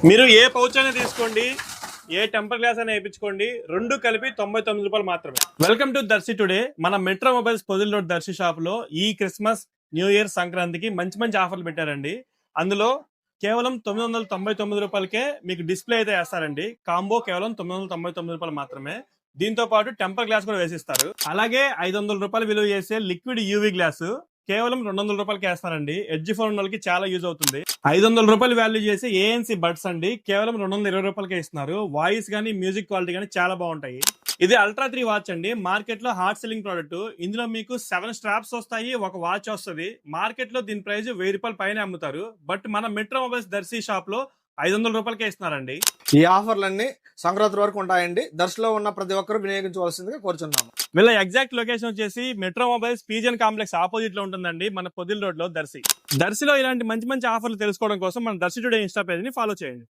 మీరు ఏ పౌచ్ అయినా తీసుకోండి, ఏ టెంపర్ గ్లాస్ అయినా వేయించుకోండి, రెండు కలిపి 99 రూపాయలు మాత్రమే. Welcome to Darsi today. మన metro mobiles Podili road Darsi shop లో ఈ క్రిస్మస్, న్యూ ఇయర్, సంక్రాంతికి మంచి మంచి ఆఫర్లు పెట్టారండి. అందులో కేవలం 999 రూపాయలకే మీకు డిస్ప్లే అయితే వేస్తారండి. కాంబో కేవలం 999 రూపాయలు మాత్రమే. దీంతో పాటు టెంపర్ గ్లాస్ కూడా వేసిస్తారు. అలాగే 500 రూపాయలు విలువ చేసే లిక్విడ్ యూవీ గ్లాస్ కేవలం 200 రూపాయలకి వేస్తారండి. ఎడ్జ్ ఫోన్ వాళ్ళకి చాలా యూజ్ అవుతుంది. 500 రూపాయలు వాల్యూ చేసి ఏఎన్సీ బడ్స్ అండి కేవలం 220 రూపాయలకే ఇస్తున్నారు. వాయిస్ గానీ, మ్యూజిక్ క్వాలిటీ గానీ చాలా బాగుంటాయి. ఇది అల్ట్రా 3 వాచ్ అండి. మార్కెట్ లో హాట్ సెల్లింగ్ ప్రోడక్ట్. ఇందులో మీకు 7 స్ట్రాప్స్ వస్తాయి, ఒక వాచ్ వస్తుంది. మార్కెట్ లో దీని ప్రైస్ 1000 రూపాయల పైన అమ్ముతారు. బట్ మన మెట్రో మొబైల్స్ దర్శి షాప్ లో 500 రూపాయలకే ఇస్తున్నారండి. ఈ ఆఫర్లన్నీ సంక్రాంతి వరకు ఉంటాయండి. దర్శిలో ఉన్న ప్రతి ఒక్కరు వినియోగించవలసిందిగా కోరుచున్నాము. వీళ్ళ ఎగ్జాక్ట్ లొకేషన్ వచ్చేసి metro mobiles pigeon complex opposite లో ఉంటుందండి, మన పొదిల్ రోడ్ లో దర్శి. దర్శిలో ఇలాంటి మంచి మంచి ఆఫర్లు తెలుసుకోవడం కోసం మన దర్శి టుడే ఇన్స్టా పేజ్ ని ఫాలో చేయండి.